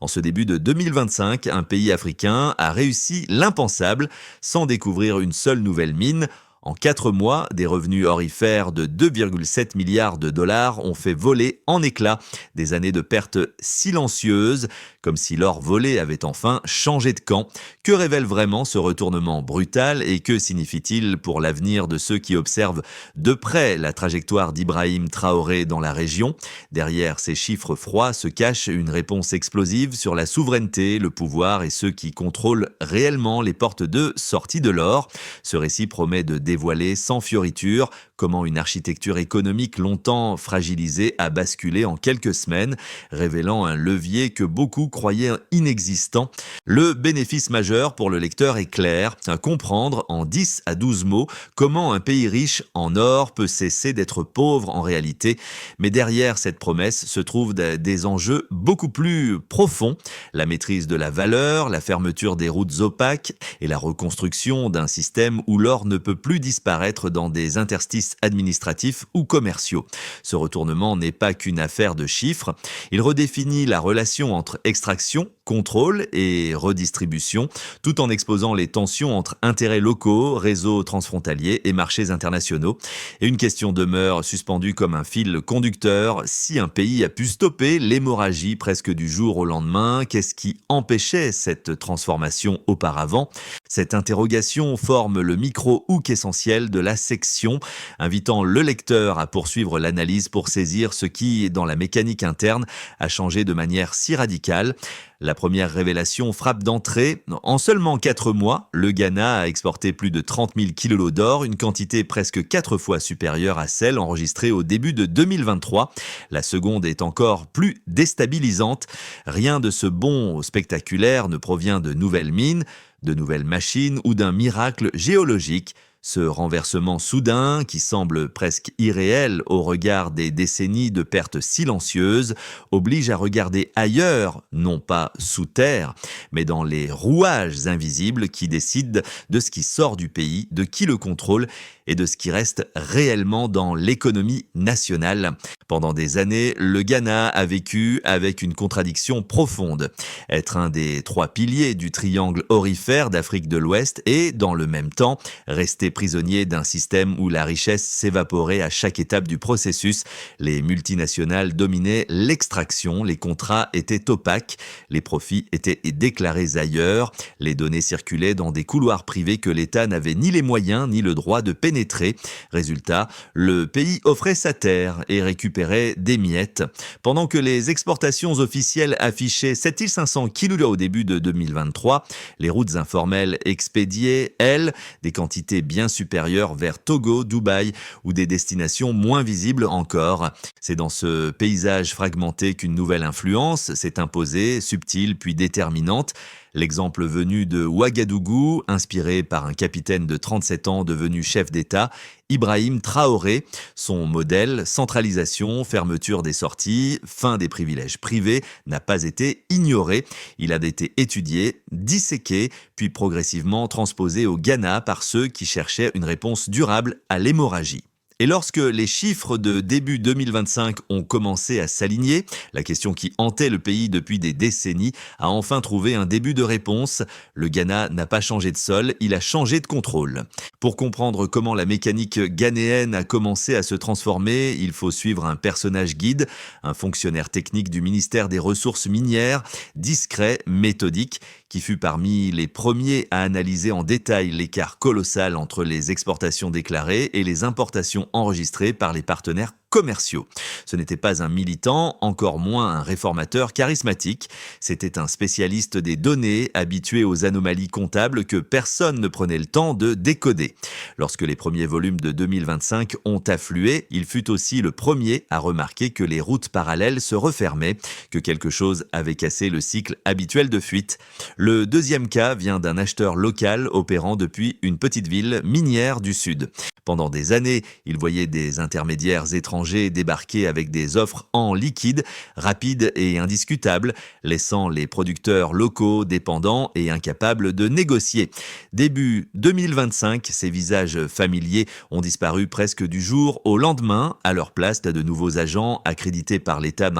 En ce début de 2025, un pays africain a réussi l'impensable sans découvrir une seule nouvelle mine. En 4 mois, des revenus orifères de 2,7 milliards de dollars ont fait voler en éclats des années de pertes silencieuses, comme si l'or volé avait enfin changé de camp. Que révèle vraiment ce retournement brutal et que signifie-t-il pour l'avenir de ceux qui observent de près la trajectoire d'Ibrahim Traoré dans la région? Derrière ces chiffres froids se cache une réponse explosive sur la souveraineté, le pouvoir et ceux qui contrôlent réellement les portes de sortie de l'or. Ce récit promet de dévoiler sans fioriture comment une architecture économique longtemps fragilisée a basculé en quelques semaines, révélant un levier que beaucoup croyaient inexistant. Le bénéfice majeur pour le lecteur est clair, à comprendre en 10 à 12 mots comment un pays riche en or peut cesser d'être pauvre en réalité. Mais derrière cette promesse se trouvent des enjeux beaucoup plus profonds, la maîtrise de la valeur, la fermeture des routes opaques et la reconstruction d'un système où l'or ne peut plus disparaître dans des interstices administratifs ou commerciaux. Ce retournement n'est pas qu'une affaire de chiffres, il redéfinit la relation entre extraction, contrôle et redistribution, tout en exposant les tensions entre intérêts locaux, réseaux transfrontaliers et marchés internationaux. Et une question demeure suspendue comme un fil conducteur: si un pays a pu stopper l'hémorragie presque du jour au lendemain, qu'est-ce qui empêchait cette transformation auparavant? Cette interrogation forme le micro-hook essentiel de la section, invitant le lecteur à poursuivre l'analyse pour saisir ce qui, dans la mécanique interne, a changé de manière si radicale. La première révélation frappe d'entrée. En seulement 4 mois, le Ghana a exporté plus de 30 000 kilos d'or, une quantité presque 4 fois supérieure à celle enregistrée au début de 2023. La seconde est encore plus déstabilisante. Rien de ce bond spectaculaire ne provient de nouvelles mines, de nouvelles machines ou d'un miracle géologique. Ce renversement soudain, qui semble presque irréel au regard des décennies de pertes silencieuses, oblige à regarder ailleurs, non pas sous terre, mais dans les rouages invisibles qui décident de ce qui sort du pays, de qui le contrôle et de ce qui reste réellement dans l'économie nationale. Pendant des années, le Ghana a vécu avec une contradiction profonde. Être un des 3 piliers du triangle aurifère d'Afrique de l'Ouest et, dans le même temps, rester prisonnier d'un système où la richesse s'évaporait à chaque étape du processus. Les multinationales dominaient l'extraction, les contrats étaient opaques, les profits étaient déclarés ailleurs, les données circulaient dans des couloirs privés que l'État n'avait ni les moyens ni le droit de pénétrer. Résultat, le pays offrait sa terre et récupérait des miettes. Pendant que les exportations officielles affichaient 7500 kilos au début de 2023, les routes informelles expédiaient, elles, des quantités bien supérieures vers Togo, Dubaï ou des destinations moins visibles encore. C'est dans ce paysage fragmenté qu'une nouvelle influence s'est imposée, subtile puis déterminante. L'exemple venu de Ouagadougou, inspiré par un capitaine de 37 ans devenu chef d'État, Ibrahim Traoré. Son modèle, centralisation, fermeture des sorties, fin des privilèges privés, n'a pas été ignoré. Il a été étudié, disséqué, puis progressivement transposé au Ghana par ceux qui cherchaient une réponse durable à l'hémorragie. Et lorsque les chiffres de début 2025 ont commencé à s'aligner, la question qui hantait le pays depuis des décennies a enfin trouvé un début de réponse. Le Ghana n'a pas changé de sol, il a changé de contrôle. Pour comprendre comment la mécanique ghanéenne a commencé à se transformer, il faut suivre un personnage guide, un fonctionnaire technique du ministère des Ressources minières, discret, méthodique, qui fut parmi les premiers à analyser en détail l'écart colossal entre les exportations déclarées et les importations enregistrées par les partenaires commerciaux. Ce n'était pas un militant, encore moins un réformateur charismatique. C'était un spécialiste des données, habitué aux anomalies comptables que personne ne prenait le temps de décoder. Lorsque les premiers volumes de 2025 ont afflué, il fut aussi le premier à remarquer que les routes parallèles se refermaient, que quelque chose avait cassé le cycle habituel de fuite. Le deuxième cas vient d'un acheteur local opérant depuis une petite ville minière du sud. Pendant des années, il voyait des intermédiaires étrangers débarquer avec des offres en liquide, rapides et indiscutables, laissant les producteurs locaux dépendants et incapables de négocier. Début 2025, ces visages familiers ont disparu presque du jour au lendemain. À leur place, de nouveaux agents accrédités par l'État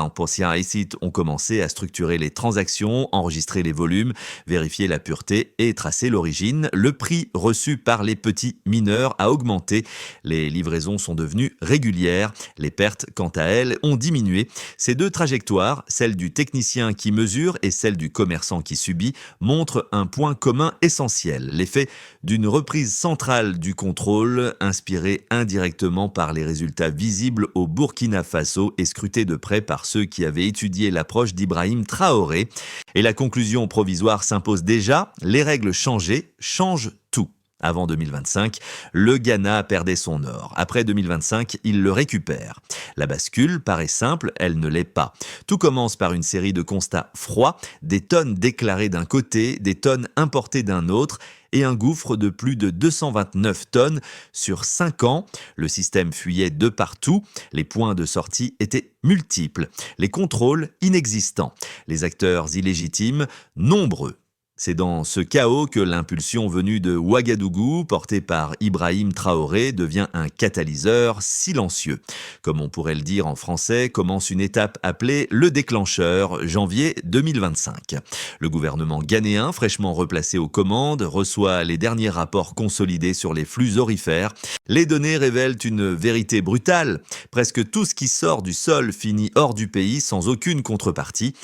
ont commencé à structurer les transactions, enregistrer les volumes, vérifier la pureté et tracer l'origine. Le prix reçu par les petits mineurs a augmenté. Les livraisons sont devenues régulières. Les pertes, quant à elles, ont diminué. Ces deux trajectoires, celle du technicien qui mesure et celle du commerçant qui subit, montrent un point commun essentiel, l'effet d'une reprise centrale du contrôle, inspirée indirectement par les résultats visibles au Burkina Faso et scrutés de près par ceux qui avaient étudié l'approche d'Ibrahim Traoré. Et la conclusion provisoire s'impose déjà, les règles changées changent tout. Avant 2025, le Ghana perdait son or. Après 2025, il le récupère. La bascule paraît simple, elle ne l'est pas. Tout commence par une série de constats froids, des tonnes déclarées d'un côté, des tonnes importées d'un autre, et un gouffre de plus de 229 tonnes sur 5 ans. Le système fuyait de partout, les points de sortie étaient multiples, les contrôles inexistants, les acteurs illégitimes nombreux. C'est dans ce chaos que l'impulsion venue de Ouagadougou, portée par Ibrahim Traoré, devient un catalyseur silencieux. Comme on pourrait le dire en français, commence une étape appelée le déclencheur, janvier 2025. Le gouvernement ghanéen, fraîchement replacé aux commandes, reçoit les derniers rapports consolidés sur les flux aurifères. Les données révèlent une vérité brutale. Presque tout ce qui sort du sol finit hors du pays sans aucune contrepartie.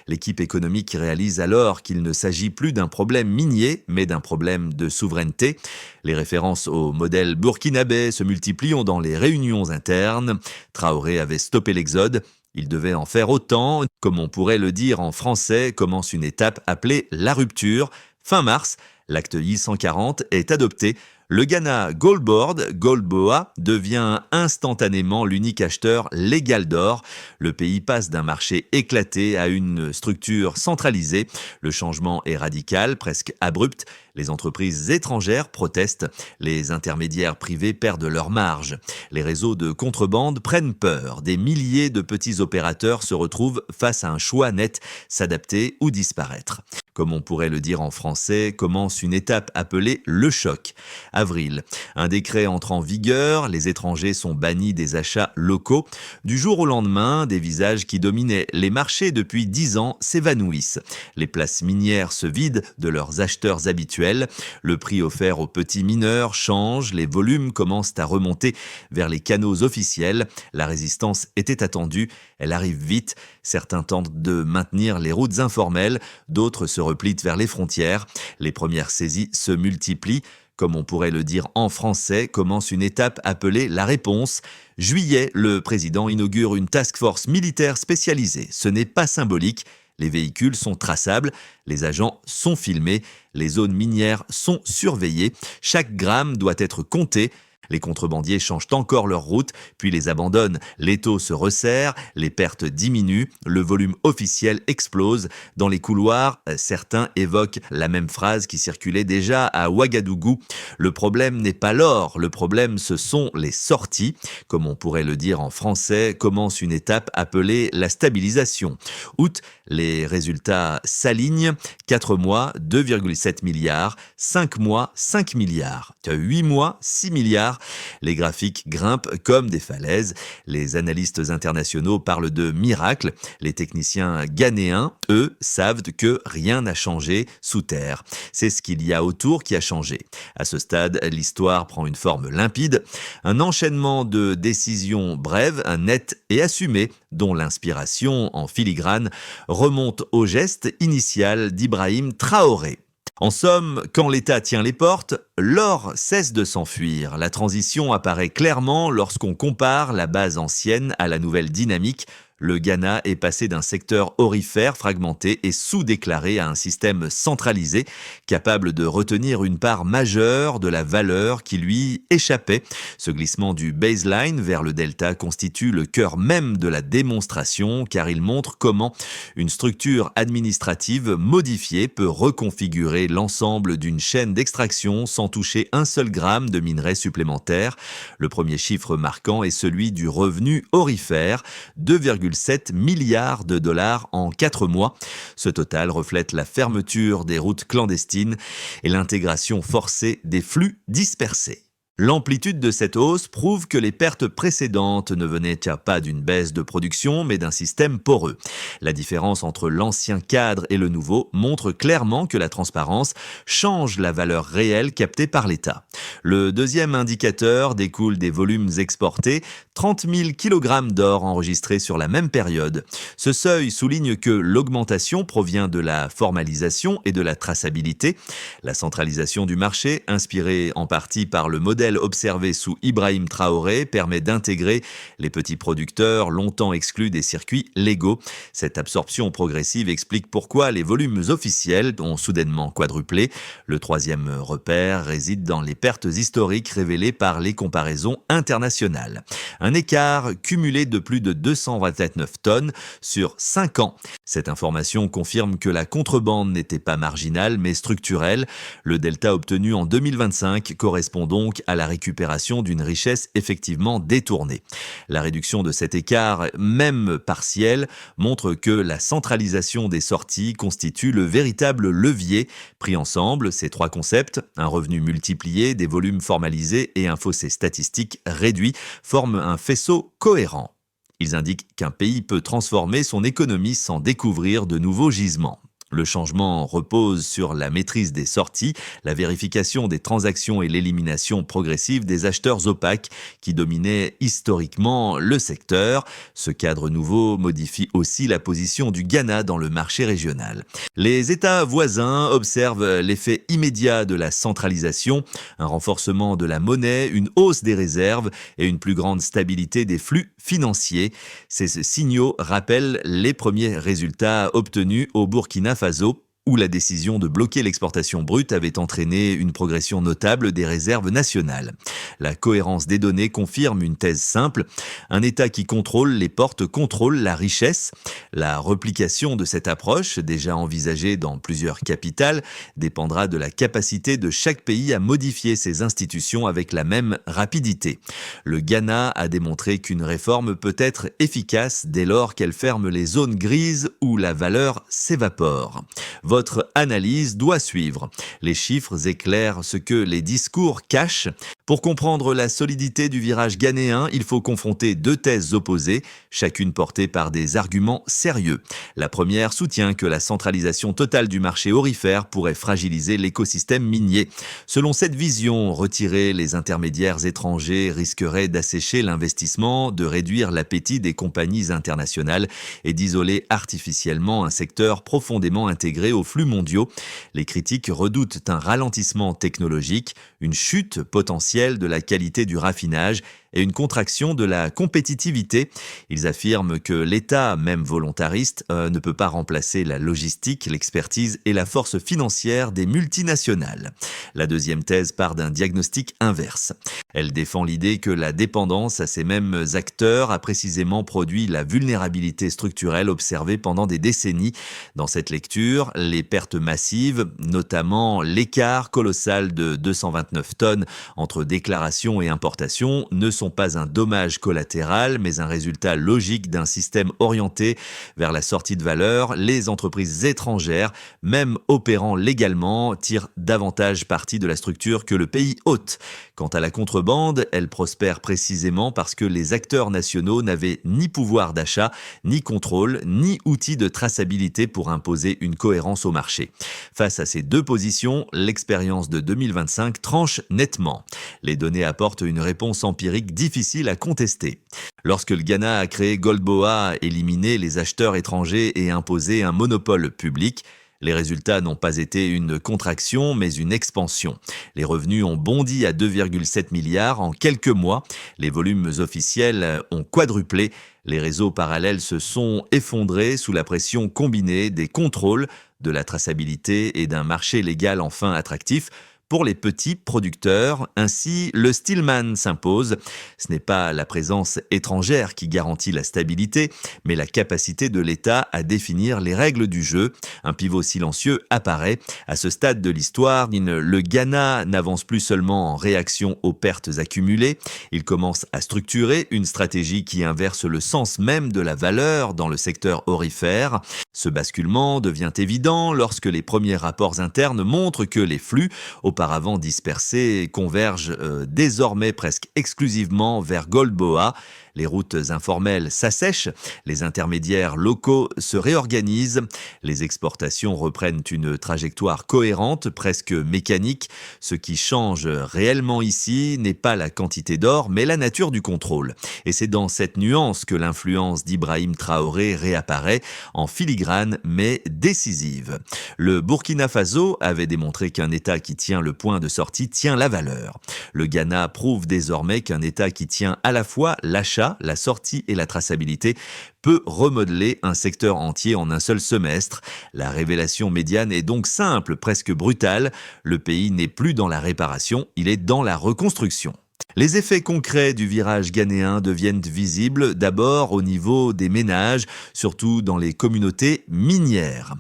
L'équipe économique réalise alors qu'il ne s'agit plus d'un problème minier, mais d'un problème de souveraineté. Les références au modèle burkinabé se multiplient dans les réunions internes. Traoré avait stoppé l'exode. Il devait en faire autant. Comme on pourrait le dire en français, commence une étape appelée la rupture. Fin mars, l'acte I-140 est adopté. Le Ghana Gold Board, Goldboa, devient instantanément l'unique acheteur légal d'or. Le pays passe d'un marché éclaté à une structure centralisée. Le changement est radical, presque abrupt. Les entreprises étrangères protestent. Les intermédiaires privés perdent leur marge. Les réseaux de contrebande prennent peur. Des milliers de petits opérateurs se retrouvent face à un choix net, s'adapter ou disparaître. Comme on pourrait le dire en français, commence une étape appelée le choc. Avril. Un décret entre en vigueur, les étrangers sont bannis des achats locaux. Du jour au lendemain, des visages qui dominaient les marchés depuis 10 ans s'évanouissent. Les places minières se vident de leurs acheteurs habituels. Le prix offert aux petits mineurs change, les volumes commencent à remonter vers les canaux officiels. La résistance était attendue, elle arrive vite. Certains tentent de maintenir les routes informelles, d'autres se replient vers les frontières. Les premières saisies se multiplient. Comme on pourrait le dire en français, commence une étape appelée la réponse. Juillet, le président inaugure une task force militaire spécialisée. Ce n'est pas symbolique. Les véhicules sont traçables, les agents sont filmés, les zones minières sont surveillées. Chaque gramme doit être compté. Les contrebandiers changent encore leur route, puis les abandonnent. L'étau se resserre, les pertes diminuent, le volume officiel explose. Dans les couloirs, certains évoquent la même phrase qui circulait déjà à Ouagadougou. Le problème n'est pas l'or, le problème ce sont les sorties. Comme on pourrait le dire en français, commence une étape appelée la stabilisation. Août, les résultats s'alignent. 4 mois, 2,7 milliards. 5 mois, 5 milliards. 8 mois, 6 milliards. Les graphiques grimpent comme des falaises. Les analystes internationaux parlent de miracle. Les techniciens ghanéens, eux, savent que rien n'a changé sous terre. C'est ce qu'il y a autour qui a changé. À ce stade, l'histoire prend une forme limpide. Un enchaînement de décisions brèves, nettes et assumées, dont l'inspiration, en filigrane, remonte au geste initial d'Ibrahim Traoré. En somme, quand l'État tient les portes, l'or cesse de s'enfuir. La transition apparaît clairement lorsqu'on compare la base ancienne à la nouvelle dynamique. Le Ghana est passé d'un secteur aurifère fragmenté et sous-déclaré à un système centralisé, capable de retenir une part majeure de la valeur qui lui échappait. Ce glissement du baseline vers le delta constitue le cœur même de la démonstration, car il montre comment une structure administrative modifiée peut reconfigurer l'ensemble d'une chaîne d'extraction sans toucher un seul gramme de minerai supplémentaire. Le premier chiffre marquant est celui du revenu aurifère, 2,7 milliards de dollars en 4 mois. Ce total reflète la fermeture des routes clandestines et l'intégration forcée des flux dispersés. L'amplitude de cette hausse prouve que les pertes précédentes ne venaient pas d'une baisse de production, mais d'un système poreux. La différence entre l'ancien cadre et le nouveau montre clairement que la transparence change la valeur réelle captée par l'État. Le deuxième indicateur découle des volumes exportés, 30 000 kg d'or enregistrés sur la même période. Ce seuil souligne que l'augmentation provient de la formalisation et de la traçabilité. La centralisation du marché, inspirée en partie par le modèle observé sous Ibrahim Traoré, permet d'intégrer les petits producteurs longtemps exclus des circuits légaux. Cette absorption progressive explique pourquoi les volumes officiels ont soudainement quadruplé. Le troisième repère réside dans les pertes historiques révélées par les comparaisons internationales. Un écart cumulé de plus de 229 tonnes sur 5 ans. Cette information confirme que la contrebande n'était pas marginale mais structurelle. Le delta obtenu en 2025 correspond donc à la récupération d'une richesse effectivement détournée. La réduction de cet écart, même partiel, montre que la centralisation des sorties constitue le véritable levier. Pris ensemble, ces trois concepts, un revenu multiplié, des volumes formalisés et un fossé statistique réduit, forment un faisceau cohérent. Ils indiquent qu'un pays peut transformer son économie sans découvrir de nouveaux gisements. Le changement repose sur la maîtrise des sorties, la vérification des transactions et l'élimination progressive des acheteurs opaques qui dominaient historiquement le secteur. Ce cadre nouveau modifie aussi la position du Ghana dans le marché régional. Les États voisins observent l'effet immédiat de la centralisation, un renforcement de la monnaie, une hausse des réserves et une plus grande stabilité des flux financiers. Ces signaux rappellent les premiers résultats obtenus au Burkina Faso, où la décision de bloquer l'exportation brute avait entraîné une progression notable des réserves nationales. La cohérence des données confirme une thèse simple. Un État qui contrôle les portes contrôle la richesse. La replication de cette approche, déjà envisagée dans plusieurs capitales, dépendra de la capacité de chaque pays à modifier ses institutions avec la même rapidité. Le Ghana a démontré qu'une réforme peut être efficace dès lors qu'elle ferme les zones grises où la valeur s'évapore. Votre analyse doit suivre. Les chiffres éclairent ce que les discours cachent. Pour comprendre la solidité du virage ghanéen, il faut confronter deux thèses opposées, chacune portée par des arguments sérieux. La première soutient que la centralisation totale du marché aurifère pourrait fragiliser l'écosystème minier. Selon cette vision, retirer les intermédiaires étrangers risquerait d'assécher l'investissement, de réduire l'appétit des compagnies internationales et d'isoler artificiellement un secteur profondément intégré aux flux mondiaux. Les critiques redoutent un ralentissement technologique, une chute potentielle de la qualité du raffinage et une contraction de la compétitivité. Ils affirment que l'État, même volontariste, ne peut pas remplacer la logistique, l'expertise et la force financière des multinationales. La deuxième thèse part d'un diagnostic inverse. Elle défend l'idée que la dépendance à ces mêmes acteurs a précisément produit la vulnérabilité structurelle observée pendant des décennies. Dans cette lecture, les pertes massives, notamment l'écart colossal de 229 tonnes entre déclaration et importation, ne sont pas un dommage collatéral, mais un résultat logique d'un système orienté vers la sortie de valeur. Les entreprises étrangères, même opérant légalement, tirent davantage parti de la structure que le pays hôte. Quant à la contrebande, elle prospère précisément parce que les acteurs nationaux n'avaient ni pouvoir d'achat, ni contrôle, ni outils de traçabilité pour imposer une cohérence au marché. Face à ces deux positions, l'expérience de 2025 tranche nettement. Les données apportent une réponse empirique difficile à contester. Lorsque le Ghana a créé Goldboa, éliminé les acheteurs étrangers et imposé un monopole public, les résultats n'ont pas été une contraction, mais une expansion. Les revenus ont bondi à 2,7 milliards en quelques mois. Les volumes officiels ont quadruplé. Les réseaux parallèles se sont effondrés sous la pression combinée des contrôles, de la traçabilité et d'un marché légal enfin attractif. Pour les petits producteurs, ainsi, le Stillman s'impose. Ce n'est pas la présence étrangère qui garantit la stabilité, mais la capacité de l'État à définir les règles du jeu. Un pivot silencieux apparaît. À ce stade de l'histoire, le Ghana n'avance plus seulement en réaction aux pertes accumulées, il commence à structurer une stratégie qui inverse le sens même de la valeur dans le secteur aurifère. Ce basculement devient évident lorsque les premiers rapports internes montrent que les flux, auparavant dispersés, convergent désormais presque exclusivement vers Golboa. Les routes informelles s'assèchent, les intermédiaires locaux se réorganisent, les exportations reprennent une trajectoire cohérente, presque mécanique. Ce qui change réellement ici n'est pas la quantité d'or, mais la nature du contrôle. Et c'est dans cette nuance que l'influence d'Ibrahim Traoré réapparaît, en filigrane mais décisive. Le Burkina Faso avait démontré qu'un État qui tient le point de sortie tient la valeur. Le Ghana prouve désormais qu'un État qui tient à la fois l'achat, la sortie et la traçabilité peut remodeler un secteur entier en un seul semestre. La révélation médiane est donc simple, presque brutale. Le pays n'est plus dans la réparation, il est dans la reconstruction. Les effets concrets du virage ghanéen deviennent visibles d'abord au niveau des ménages, surtout dans les communautés minières.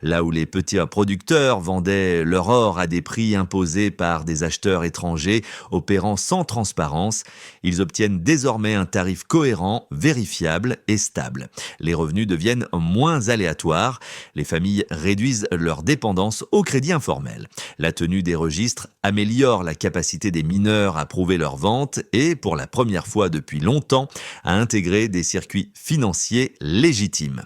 Là où les petits producteurs vendaient leur or à des prix imposés par des acheteurs étrangers opérant sans transparence, ils obtiennent désormais un tarif cohérent, vérifiable et stable. Les revenus deviennent moins aléatoires, les familles réduisent leur dépendance au crédit informel. La tenue des registres améliore la capacité des mineurs à prouver leur vente et, pour la première fois depuis longtemps, à intégrer des circuits financiers légitimes.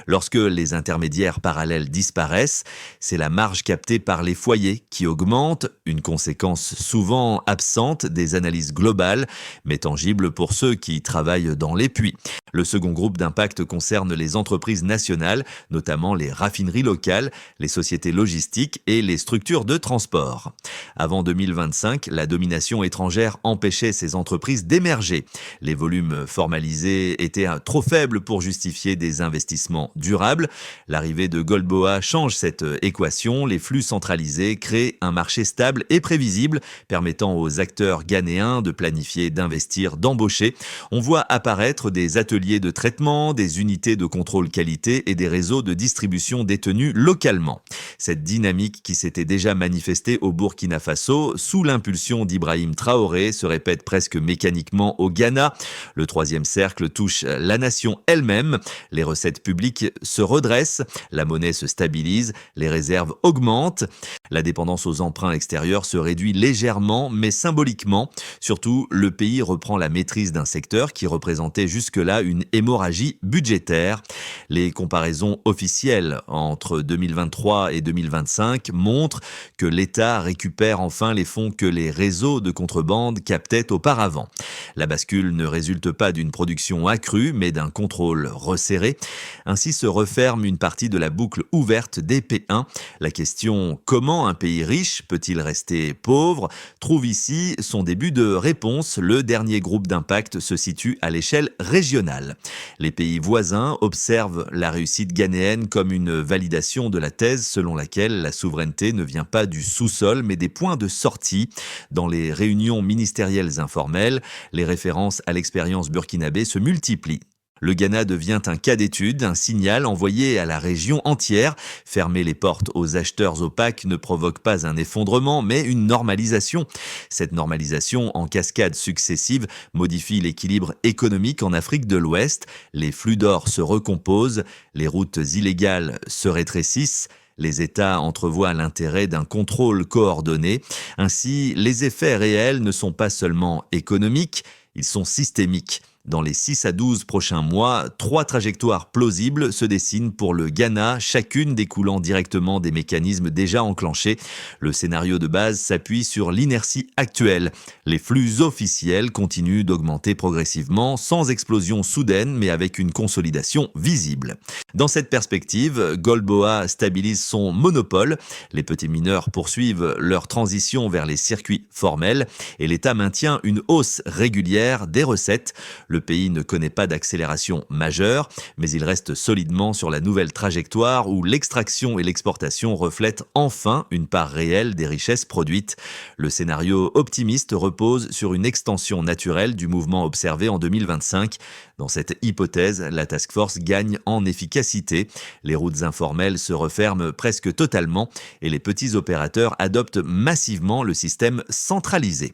Lorsque les intermédiaires parallèles disparaissent, c'est la marge captée par les foyers qui augmente, une conséquence souvent absente des analyses globales, mais tangible pour ceux qui travaillent dans les puits. Le second groupe d'impact concerne les entreprises nationales, notamment les raffineries locales, les sociétés logistiques et les structures de transport. Avant 2025, la domination étrangère empêchait ces entreprises d'émerger. Les volumes formalisés étaient trop faibles pour justifier des investissements durables. L'arrivée de Golboa change cette équation. Les flux centralisés créent un marché stable et prévisible, permettant aux acteurs ghanéens de planifier, d'investir, d'embaucher. On voit apparaître des ateliers de traitement, des unités de contrôle qualité et des réseaux de distribution détenus localement. Cette dynamique qui s'était déjà manifestée au Burkina Faso sous l'impulsion d'Ibrahim Traoré se répète presque mécaniquement au Ghana. Le troisième cercle touche la nation elle-même. Les recettes publiques se redressent, la monnaie se stabilise, les réserves augmentent. La dépendance aux emprunts extérieurs se réduit légèrement mais symboliquement. Surtout, le pays reprend la maîtrise d'un secteur qui représentait jusque-là une hémorragie budgétaire. Les comparaisons officielles entre 2023 et 2025 montrent que l'État récupère enfin les fonds que les réseaux de contrebande captaient auparavant. La bascule ne résulte pas d'une production accrue, mais d'un contrôle resserré. Ainsi se referme une partie de la boucle ouverte des P1. La question « Comment un pays riche peut-il rester pauvre ?» trouve ici son début de réponse. Le dernier groupe d'impact se situe à l'échelle régionale. Les pays voisins observent la réussite ghanéenne comme une validation de la thèse selon laquelle la souveraineté ne vient pas du sous-sol mais des points de sortie. Dans les réunions ministérielles informelles, les références à l'expérience burkinabé se multiplient. Le Ghana devient un cas d'étude, un signal envoyé à la région entière. Fermer les portes aux acheteurs opaques ne provoque pas un effondrement, mais une normalisation. Cette normalisation, en cascades successives, modifie l'équilibre économique en Afrique de l'Ouest. Les flux d'or se recomposent, les routes illégales se rétrécissent. Les États entrevoient l'intérêt d'un contrôle coordonné. Ainsi, les effets réels ne sont pas seulement économiques, ils sont systémiques. Dans les 6 à 12 prochains mois, 3 trajectoires plausibles se dessinent pour le Ghana, chacune découlant directement des mécanismes déjà enclenchés. Le scénario de base s'appuie sur l'inertie actuelle. Les flux officiels continuent d'augmenter progressivement, sans explosion soudaine, mais avec une consolidation visible. Dans cette perspective, Golboa stabilise son monopole. Les petits mineurs poursuivent leur transition vers les circuits formels et l'État maintient une hausse régulière des recettes. Le pays ne connaît pas d'accélération majeure, mais il reste solidement sur la nouvelle trajectoire où l'extraction et l'exportation reflètent enfin une part réelle des richesses produites. Le scénario optimiste repose sur une extension naturelle du mouvement observé en 2025. Dans cette hypothèse, la task force gagne en efficacité. Les routes informelles se referment presque totalement et les petits opérateurs adoptent massivement le système centralisé.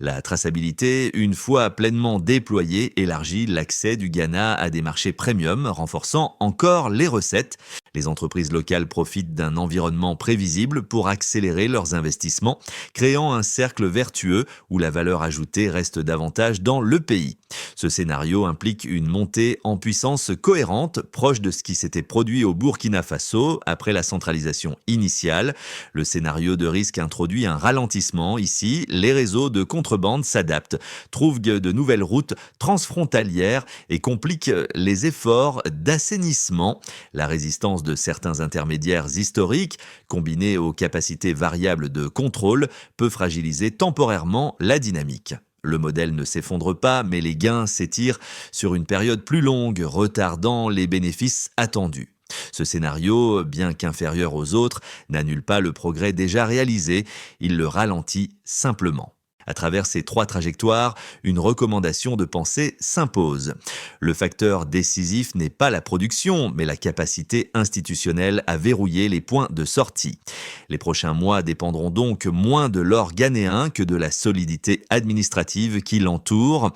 La traçabilité, une fois pleinement déployée, élargit l'accès du Ghana à des marchés premium, renforçant encore les recettes. Les entreprises locales profitent d'un environnement prévisible pour accélérer leurs investissements, créant un cercle vertueux où la valeur ajoutée reste davantage dans le pays. Ce scénario implique une montée en puissance cohérente, proche de ce qui s'était produit au Burkina Faso après la centralisation initiale. Le scénario de risque introduit un ralentissement. Ici, les réseaux de contrebande s'adaptent, trouvent de nouvelles routes transfrontalières et compliquent les efforts d'assainissement. La résistance de certains intermédiaires historiques, combinée aux capacités variables de contrôle, peut fragiliser temporairement la dynamique. Le modèle ne s'effondre pas, mais les gains s'étirent sur une période plus longue, retardant les bénéfices attendus. Ce scénario, bien qu'inférieur aux autres, n'annule pas le progrès déjà réalisé, il le ralentit simplement. À travers ces trois trajectoires, une recommandation de pensée s'impose. Le facteur décisif n'est pas la production, mais la capacité institutionnelle à verrouiller les points de sortie. Les prochains mois dépendront donc moins de l'or ghanéen que de la solidité administrative qui l'entoure.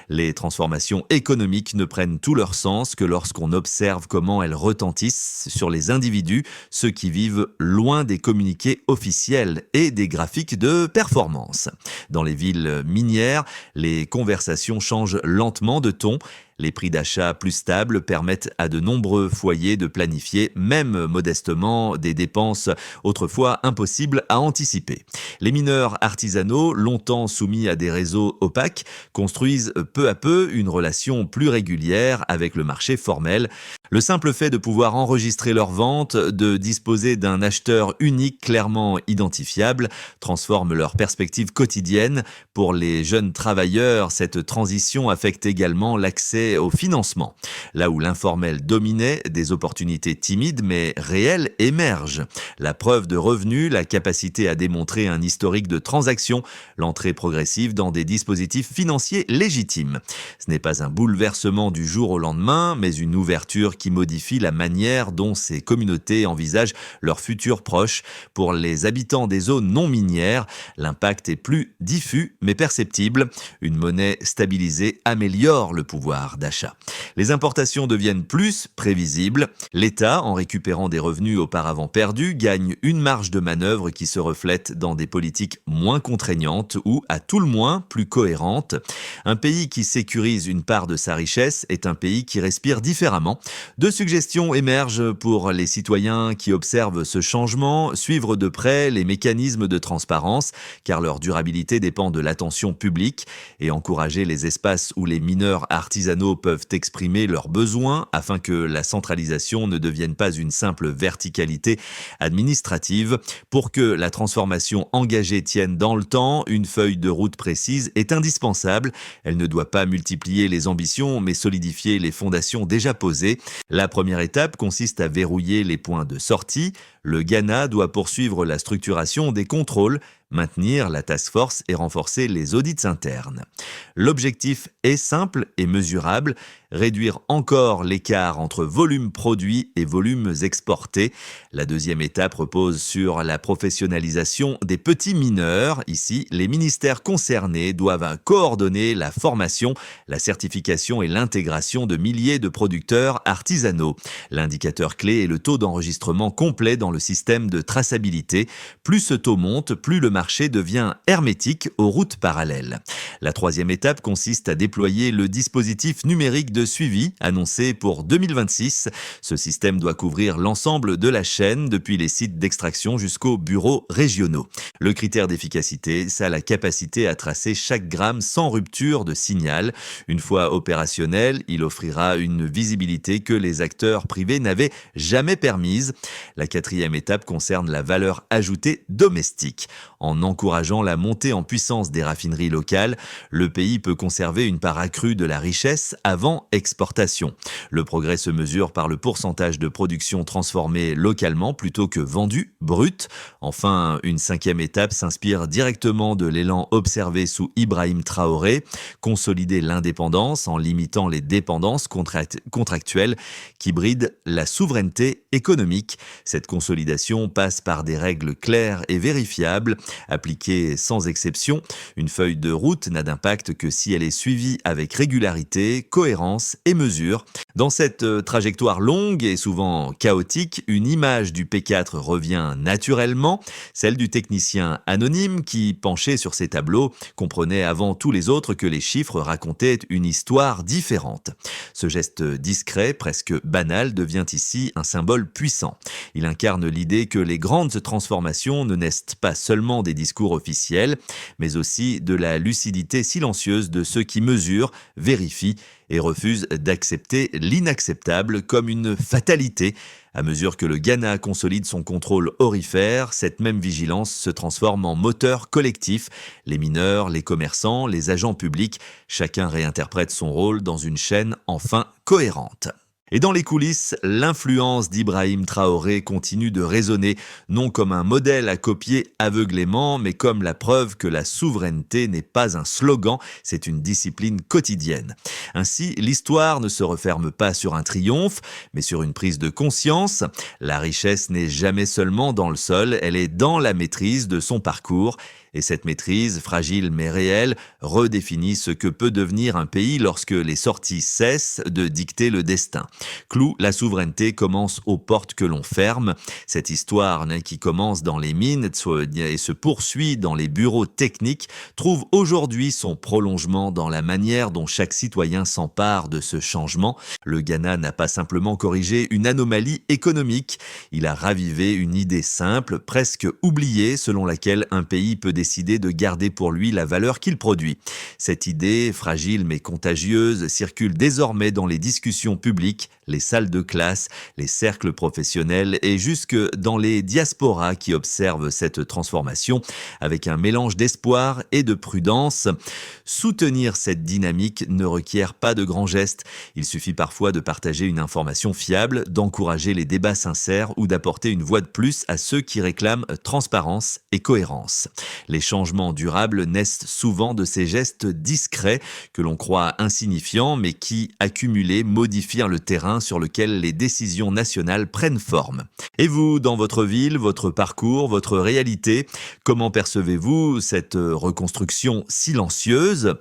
Les transformations économiques ne prennent tout leur sens que lorsqu'on observe comment elles retentissent sur les individus, ceux qui vivent loin des communiqués officiels et des graphiques de performance. Dans les villes minières, les conversations changent lentement de ton. Les prix d'achat plus stables permettent à de nombreux foyers de planifier, même modestement, des dépenses autrefois impossibles à anticiper. Les mineurs artisanaux, longtemps soumis à des réseaux opaques, construisent peu à peu une relation plus régulière avec le marché formel. Le simple fait de pouvoir enregistrer leurs ventes, de disposer d'un acheteur unique clairement identifiable, transforme leur perspective quotidienne. Pour les jeunes travailleurs, cette transition affecte également l'accès au financement. Là où l'informel dominait, des opportunités timides mais réelles émergent. La preuve de revenus, la capacité à démontrer un historique de transactions, l'entrée progressive dans des dispositifs financiers légitimes. Ce n'est pas un bouleversement du jour au lendemain, mais une ouverture qui modifie la manière dont ces communautés envisagent leurs futurs proches. Pour les habitants des zones non minières, l'impact est plus diffus mais perceptible. Une monnaie stabilisée améliore le pouvoir d'achat. Les importations deviennent plus prévisibles. L'État, en récupérant des revenus auparavant perdus, gagne une marge de manœuvre qui se reflète dans des politiques moins contraignantes ou, à tout le moins, plus cohérentes. Un pays qui sécurise une part de sa richesse est un pays qui respire différemment. Deux suggestions émergent pour les citoyens qui observent ce changement: suivre de près les mécanismes de transparence, car leur durabilité dépend de l'attention publique, et encourager les espaces où les mineurs artisanaux peuvent exprimer leurs besoins afin que la centralisation ne devienne pas une simple verticalité administrative. Pour que la transformation engagée tienne dans le temps, une feuille de route précise est indispensable. Elle ne doit pas multiplier les ambitions, mais solidifier les fondations déjà posées. La première étape consiste à verrouiller les points de sortie. Le Ghana doit poursuivre la structuration des contrôles, maintenir la task force et renforcer les audits internes. L'objectif est simple et mesurable: réduire encore l'écart entre volume produit et volumes exportés. La deuxième étape repose sur la professionnalisation des petits mineurs. Ici, les ministères concernés doivent coordonner la formation, la certification et l'intégration de milliers de producteurs artisanaux. L'indicateur clé est le taux d'enregistrement complet dans le système de traçabilité. Plus ce taux monte, plus le marché devient hermétique aux routes parallèles. La troisième étape consiste à déployer le dispositif numérique de suivi annoncé pour 2026. Ce système doit couvrir l'ensemble de la chaîne, depuis les sites d'extraction jusqu'aux bureaux régionaux. Le critère d'efficacité, c'est la capacité à tracer chaque gramme sans rupture de signal. Une fois opérationnel, il offrira une visibilité que les acteurs privés n'avaient jamais permise. La quatrième étape concerne la valeur ajoutée domestique. En En encourageant la montée en puissance des raffineries locales, le pays peut conserver une part accrue de la richesse avant exportation. Le progrès se mesure par le pourcentage de production transformée localement plutôt que vendue, brute. Enfin, une cinquième étape s'inspire directement de l'élan observé sous Ibrahim Traoré, consolider l'indépendance en limitant les dépendances contractuelles qui brident la souveraineté économique. Cette consolidation passe par des règles claires et vérifiables, appliquées sans exception. Une feuille de route n'a d'impact que si elle est suivie avec régularité, cohérence et mesure. Dans cette trajectoire longue et souvent chaotique, une image du P4 revient naturellement, celle du technicien anonyme qui, penché sur ses tableaux, comprenait avant tous les autres que les chiffres racontaient une histoire différente. Ce geste discret, presque banal, devient ici un symbole puissant. Il incarne l'idée que les grandes transformations ne naissent pas seulement des discours officiels, mais aussi de la lucidité silencieuse de ceux qui mesurent, vérifient et refusent d'accepter l'inacceptable comme une fatalité. À mesure que le Ghana consolide son contrôle aurifère, cette même vigilance se transforme en moteur collectif. Les mineurs, les commerçants, les agents publics, chacun réinterprète son rôle dans une chaîne enfin cohérente. Et dans les coulisses, l'influence d'Ibrahim Traoré continue de résonner, non comme un modèle à copier aveuglément, mais comme la preuve que la souveraineté n'est pas un slogan, c'est une discipline quotidienne. Ainsi, l'histoire ne se referme pas sur un triomphe, mais sur une prise de conscience. La richesse n'est jamais seulement dans le sol, elle est dans la maîtrise de son parcours. Et cette maîtrise, fragile mais réelle, redéfinit ce que peut devenir un pays lorsque les sorties cessent de dicter le destin. Clou, la souveraineté commence aux portes que l'on ferme. Cette histoire qui commence dans les mines et se poursuit dans les bureaux techniques trouve aujourd'hui son prolongement dans la manière dont chaque citoyen s'empare de ce changement. Le Ghana n'a pas simplement corrigé une anomalie économique, il a ravivé une idée simple, presque oubliée, selon laquelle un pays peut décider de garder pour lui la valeur qu'il produit. Cette idée, fragile mais contagieuse, circule désormais dans les discussions publiques, les salles de classe, les cercles professionnels et jusque dans les diasporas qui observent cette transformation avec un mélange d'espoir et de prudence. Soutenir cette dynamique ne requiert pas de grands gestes. Il suffit parfois de partager une information fiable, d'encourager les débats sincères ou d'apporter une voix de plus à ceux qui réclament transparence et cohérence. Les changements durables naissent souvent de ces gestes discrets que l'on croit insignifiants mais qui, accumulés, modifient le terrain sur lequel les décisions nationales prennent forme. Et vous, dans votre ville, votre parcours, votre réalité, comment percevez-vous cette reconstruction silencieuse ?